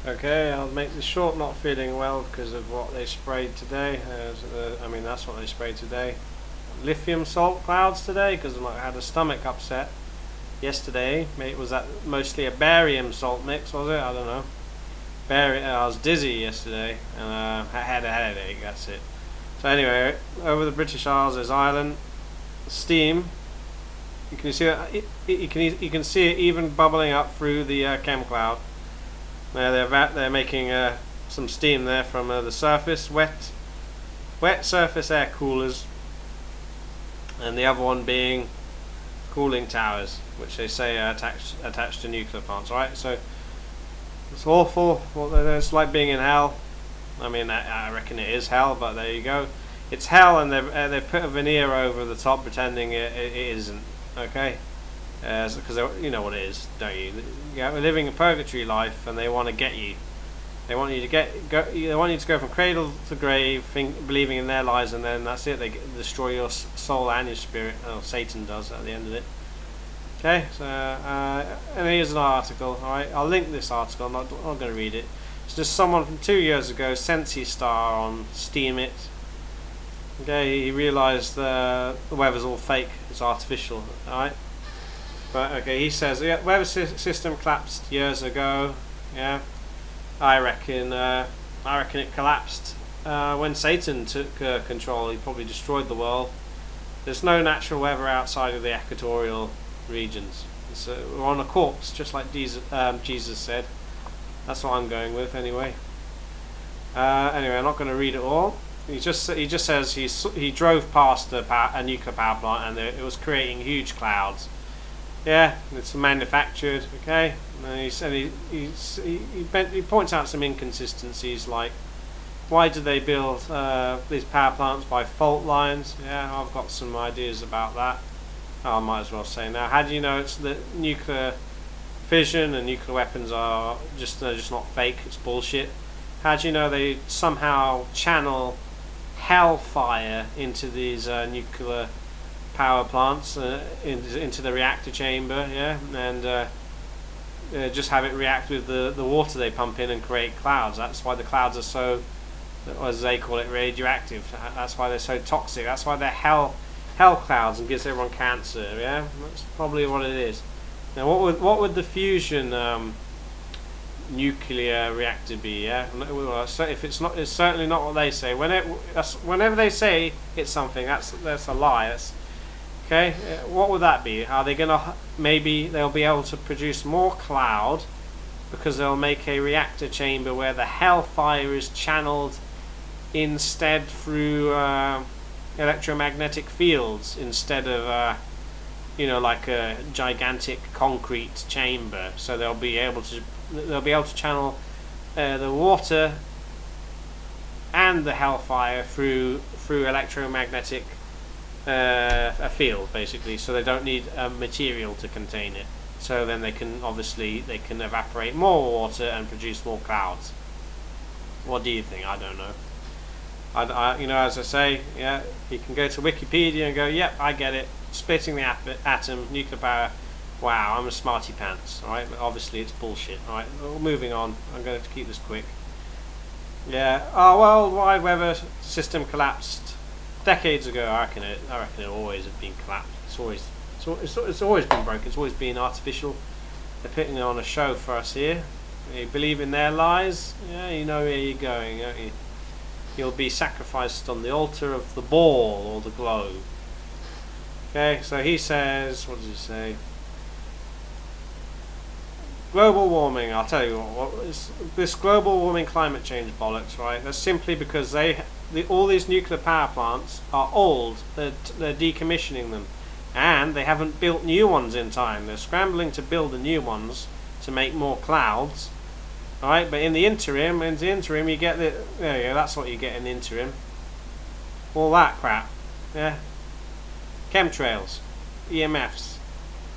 Okay, I'll make this short. Not feeling well because of what they sprayed today. I mean, that's what they sprayed today. Lithium salt clouds today because I had a stomach upset yesterday. Was that mostly a barium salt mix? Was it? I don't know. I was dizzy yesterday and I had a headache. That's it. So anyway, over the British Isles there's island steam. You can see it. You can see it even bubbling up through the chem cloud. They're making some steam there from the surface, wet surface air coolers, and the other one being cooling towers, which they say are attached to nuclear plants. Right, so it's awful. It's like being in hell. I mean, I reckon it is hell, but there you go. It's hell, and they've put a veneer over the top, pretending it isn't. Okay. Because you know what it is, don't you? We're living a purgatory life, and they want to get you. They want you to They want you to go from cradle to grave, believing in their lies, and then that's it. They destroy your soul and your spirit. Oh, Satan does at the end of it. Okay, so and here's an article. All right, I'll link this article. I'm not going to read it. It's just someone from 2 years ago, Sensi Star on Steemit. Okay, he realised the weather's all fake. It's artificial. All right. But okay, he says, yeah, weather system collapsed years ago. Yeah, I reckon it collapsed when Satan took control. He probably destroyed the world. There's no natural weather outside of the equatorial regions. We're on a corpse, just like Jesus said. That's what I'm going with, anyway. Anyway, I'm not going to read it all. He just says he drove past a nuclear power plant and it was creating huge clouds. Yeah, it's manufactured. Okay, and he points out some inconsistencies, like why do they build these power plants by fault lines? Yeah, I've got some ideas about that. I might as well say now. How do you know it's the nuclear fission and nuclear weapons are they're just not fake? It's bullshit. How do you know they somehow channel hellfire into these nuclear power plants into the reactor chamber, yeah, and just have it react with the water they pump in and create clouds? That's why the clouds are so, as they call it, radioactive. That's why they're so toxic. That's why they're hell clouds and gives everyone cancer. Yeah, that's probably what it is. Now, what would the fusion nuclear reactor be? Yeah, so if it's certainly not what they say. Whenever they say it's something, that's a lie. Okay, what would that be? Are they gonna maybe they'll be able to produce more cloud because they'll make a reactor chamber where the hellfire is channeled instead through electromagnetic fields instead of like a gigantic concrete chamber. So they'll be able to channel the water and the hellfire through electromagnetic a field, basically, so they don't need a material to contain it. So then they can evaporate more water and produce more clouds. What do you think? I don't know. As I say, yeah, you can go to Wikipedia and go, yep, I get it. Splitting the atom, nuclear power. Wow, I'm a smarty pants. All right, but obviously it's bullshit. All right, well, moving on. I'm going to keep this quick. Yeah. Oh well, wide weather system collapsed decades ago. I reckon it always had been collapsed. It's always been broken. It's always been artificial. They're putting on a show for us here. You believe in their lies? Yeah, you know where you're going, don't you? You'll be sacrificed on the altar of the ball or the globe. Okay, so he says, what does he say? Global warming. I'll tell you this global warming, climate change bollocks, right? That's simply because all these nuclear power plants are old. They're decommissioning them, and they haven't built new ones in time. They're scrambling to build the new ones to make more clouds. All right, but in the interim, you get there you go. That's what you get in the interim. All that crap, yeah. Chemtrails, EMFs,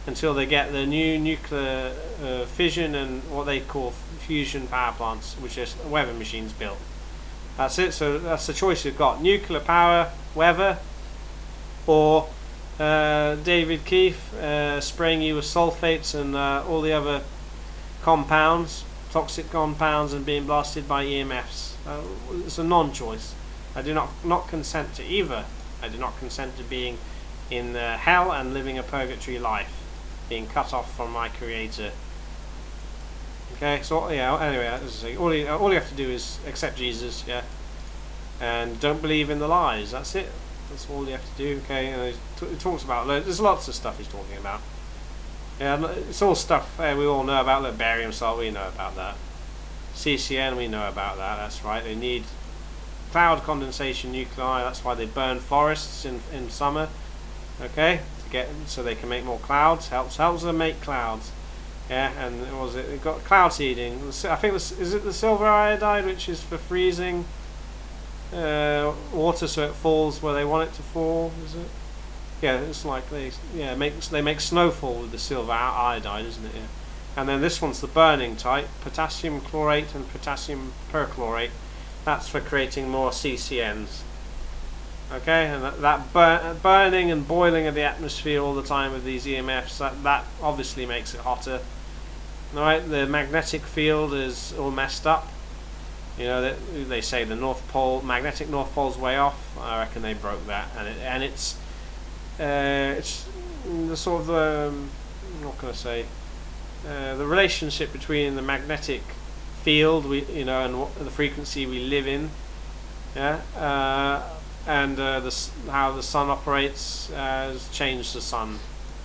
until they get the new nuclear fission and what they call fusion power plants, which is weather machines built. That's it. So that's the choice you've got: nuclear power, weather, or David Keith spraying you with sulfates and all the other compounds toxic compounds and being blasted by EMFs. It's a non-choice. I do not consent to either. I do not consent to being in hell and living a purgatory life, being cut off from my Creator. Okay, so yeah. Anyway, as I say, all you have to do is accept Jesus, yeah, and don't believe in the lies. That's it. That's all you have to do. Okay, and he talks about there's lots of stuff he's talking about. Yeah, it's all stuff we all know about. The barium salt, we know about that. CCN, we know about that. That's right. They need cloud condensation nuclei. That's why they burn forests in summer. Okay, so they can make more clouds. Helps them make clouds. Yeah, and what was it? It got cloud seeding. I think is it the silver iodide, which is for freezing water so it falls where they want it to fall. Is it? Yeah, it's like they make snowfall with the silver iodide, isn't it? Yeah. And then this one's the burning type, potassium chlorate and potassium perchlorate. That's for creating more CCNs. Okay, and that burning and boiling of the atmosphere all the time with these EMFs, that obviously makes it hotter. Alright, the magnetic field is all messed up. You know, they say the magnetic North Pole's way off. I reckon they broke that, and it's the sort of what can I say? The relationship between the magnetic field and the frequency we live in, yeah, and how the sun operates has changed the sun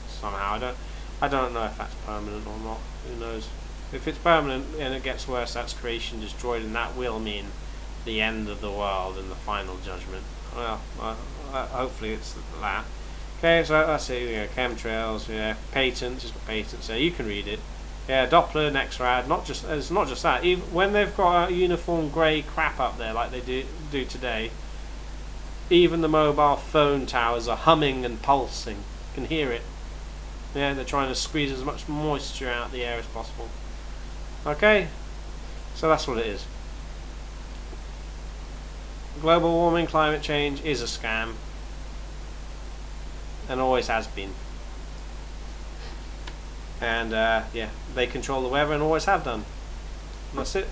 somehow. I don't know if that's permanent or not. Who knows? If it's permanent and it gets worse, that's creation destroyed, and that will mean the end of the world and the final judgment. Well, hopefully it's that. Okay, so that's it. Chemtrails, patents. It's got patents there. You can read it. Yeah, Doppler, NEXRAD. It's not just that. Even when they've got a uniform grey crap up there like they do today, even the mobile phone towers are humming and pulsing. You can hear it. Yeah, they're trying to squeeze as much moisture out of the air as possible. Okay, so that's what it is. Global warming, climate change is a scam, and always has been. And yeah, they control the weather and always have done. And that's it.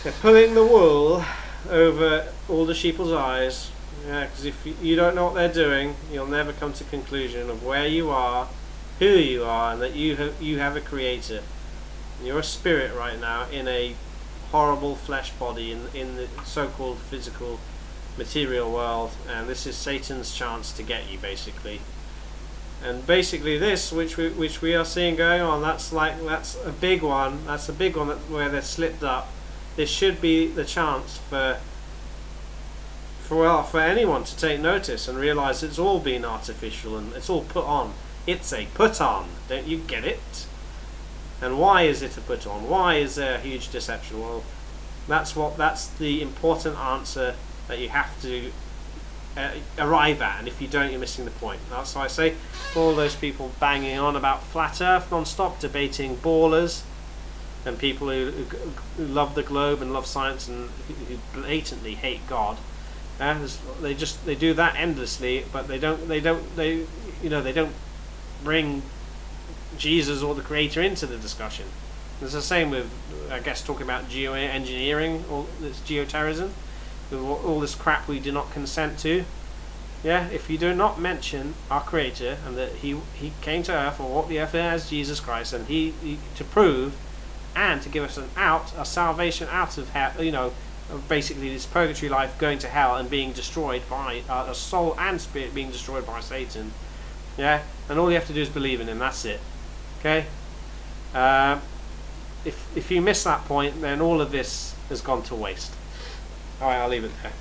They're pulling the wool over all the sheeple's eyes. Yeah, because if you don't know what they're doing, you'll never come to conclusion of where you are, who you are, and that you have a creator. You're a spirit right now in a horrible flesh body in the so-called physical material world, and this is Satan's chance to get you, basically. And basically this, which we are seeing going on, that's a big one. That's a big one where they're slipped up. This should be the chance for anyone to take notice and realise it's all been artificial and it's all put on. It's a put on. Don't you get it? And why is it a put on? Why is there a huge deception? Well, that's the important answer that you have to arrive at, and if you don't, you're missing the point. That's why I say all those people banging on about flat earth non-stop, debating ballers and people who love the globe and love science and who blatantly hate God. They do that endlessly, but they don't bring Jesus or the Creator into the discussion. It's the same with, I guess, talking about geoengineering or this geoterrorism, with all this crap we do not consent to. Yeah, if you do not mention our Creator and that He came to Earth or walked the earth as Jesus Christ, and he to prove and to give us a salvation out of hell, basically this purgatory life, going to hell and being destroyed by a soul and spirit being destroyed by Satan. Yeah, and all you have to do is believe in Him. That's it. Okay. If you miss that point, then all of this has gone to waste. All right, I'll leave it there.